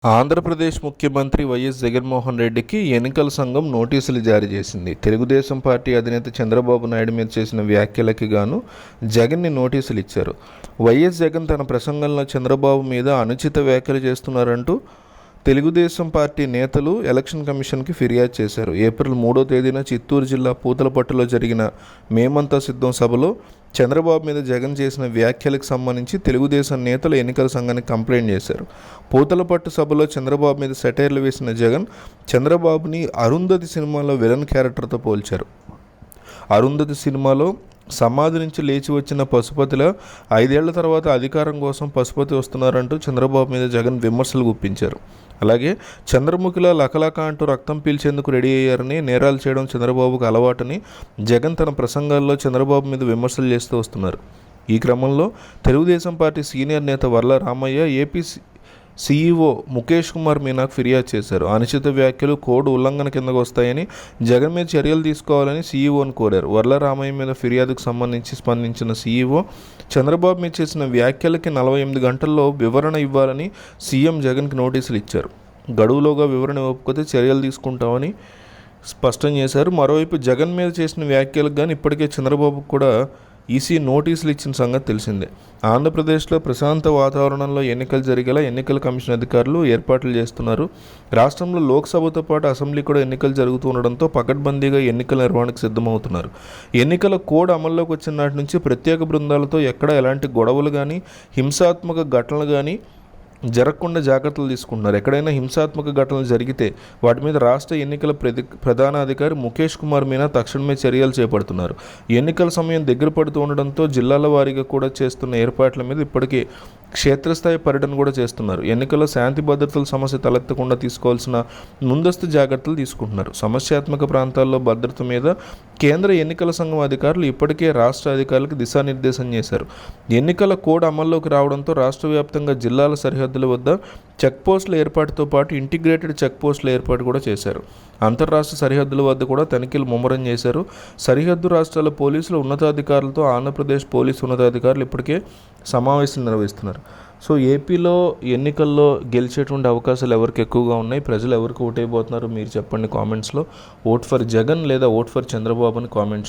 ఆంధ్రప్రదేశ్ ముఖ్యమంత్రి వైఎస్ జగన్మోహన్ రెడ్డికి ఎన్నికల సంఘం నోటీసులు జారీ చేసింది. తెలుగుదేశం పార్టీ అధినేత చంద్రబాబు నాయుడు మీద చేసిన వ్యాఖ్యలకి గాను జగన్ని నోటీసులు ఇచ్చారు. వైఎస్ జగన్ తన ప్రసంగంలో చంద్రబాబు మీద అనుచిత వ్యాఖ్యలు చేస్తున్నారంటూ తెలుగుదేశం పార్టీ నేతలు ఎలక్షన్ కమిషన్కి ఫిర్యాదు చేశారు. ఏప్రిల్ 3వ తేదీన చిత్తూరు జిల్లా పూతలపట్టులో జరిగిన మేమంతా సిద్ధం సభలో చంద్రబాబు మీద జగన్ చేసిన వ్యాఖ్యలకు సంబంధించి తెలుగుదేశం నేతలు ఎన్నికల సంఘానికి కంప్లైంట్ చేశారు. పూతలపట్టు సభలో చంద్రబాబు మీద సెటైర్లు వేసిన జగన్ చంద్రబాబుని అరుంధతి సినిమాలో విలన్ క్యారెక్టర్తో పోల్చారు. అరుంధతి సినిమాలో సమాధి నుంచి లేచి వచ్చిన పశుపతిలా 5 ఏళ్ల తర్వాత అధికారం కోసం పశుపతి వస్తున్నారంటూ చంద్రబాబు మీద జగన్ విమర్శలు గుప్పించారు. అలాగే చంద్రముఖిలా లకలక అంటూ రక్తం పీల్చేందుకు రెడీ అయ్యారని, నేరాలు చేయడం చంద్రబాబుకు అలవాటని జగన్ తన ప్రసంగాల్లో చంద్రబాబు మీద విమర్శలు చేస్తూ వస్తున్నారు. ఈ క్రమంలో తెలుగుదేశం పార్టీ సీనియర్ నేత వర్ల రామయ్య ఏపీ సీఈఓ ముఖేష్ కుమార్ మీనాకు ఫిర్యాదు చేశారు. అనుచిత వ్యాఖ్యలు కోడ్ ఉల్లంఘన కిందకు వస్తాయని, జగన్ మీద చర్యలు తీసుకోవాలని సీఈఓని కోరారు. వర్ల రామయ్య మీద ఫిర్యాదుకు సంబంధించి స్పందించిన సీఈఓ చంద్రబాబు మీద చేసిన వ్యాఖ్యలకి 48 గంటల్లో వివరణ ఇవ్వాలని సీఎం జగన్కి నోటీసులు ఇచ్చారు. గడువులోగా వివరణ ఇవ్వకపోతే చర్యలు తీసుకుంటామని స్పష్టం చేశారు. మరోవైపు జగన్ మీద చేసిన వ్యాఖ్యలకు కానీ ఇప్పటికే చంద్రబాబుకు కూడా ఈసీ నోటీసులు ఇచ్చిన సంగతి తెలిసిందే. ఆంధ్రప్రదేశ్లో ప్రశాంత వాతావరణంలో ఎన్నికలు జరిగేలా ఎన్నికల కమిషన్ అధికారులు ఏర్పాట్లు చేస్తున్నారు. రాష్ట్రంలో లోక్సభతో పాటు అసెంబ్లీ కూడా ఎన్నికలు జరుగుతూ ఉండడంతో పకడ్బందీగా ఎన్నికల నిర్వహణకు సిద్ధమవుతున్నారు. ఎన్నికల కోడ్ అమల్లోకి వచ్చిన నాటి నుంచి ప్రత్యేక బృందాలతో ఎక్కడ ఎలాంటి గొడవలు కానీ హింసాత్మక ఘటనలు కానీ జరగకుండా జాగ్రత్తలు తీసుకుంటున్నారు. ఎక్కడైనా హింసాత్మక ఘటనలు జరిగితే వాటి మీద రాష్ట్ర ఎన్నికల ప్రధాన అధికారి ముఖేష్ కుమార్ మీనా తక్షణమే చర్యలు చేపడుతున్నారు. ఎన్నికల సమయం దగ్గర పడుతూ ఉండడంతో జిల్లాల వారీగా కూడా చేస్తున్న ఏర్పాట్ల మీద ఇప్పటికే క్షేత్రస్థాయి పర్యటన కూడా చేస్తున్నారు. ఎన్నికల్లో శాంతి భద్రతల సమస్య తలెత్తకుండా తీసుకోవాల్సిన ముందస్తు జాగ్రత్తలు తీసుకుంటున్నారు. సమస్యాత్మక ప్రాంతాల్లో భద్రత మీద కేంద్ర ఎన్నికల సంఘం అధికారులు ఇప్పటికే రాష్ట్ర అధికారులకు దిశానిర్దేశం చేశారు. ఎన్నికల కోడ్ అమల్లోకి రావడంతో రాష్ట్ర వ్యాప్తంగా జిల్లాల సరిహద్దుల వద్ద చెక్పోస్టుల ఏర్పాటుతో పాటు ఇంటిగ్రేటెడ్ చెక్పోస్టుల ఏర్పాటు కూడా చేశారు. అంతర్రాష్ట్ర సరిహద్దుల వద్ద కూడా తనిఖీలు ముమ్మరం చేశారు. సరిహద్దు రాష్ట్రాల పోలీసుల ఉన్నతాధికారులతో ఆంధ్రప్రదేశ్ పోలీసు ఉన్నతాధికారులు ఇప్పటికే సమావేశం నిర్వహిస్తున్నారు. సో ఏపీలో ఎన్నికల్లో గెలిచేటువంటి అవకాశాలు ఎవరికి ఎక్కువగా ఉన్నాయి, ప్రజలు ఎవరికి ఓటైపోతున్నారు మీరు చెప్పండి కామెంట్స్లో. ఓట్ ఫర్ జగన్ లేదా ఓట్ ఫర్ చంద్రబాబు అని కామెంట్ చేయండి.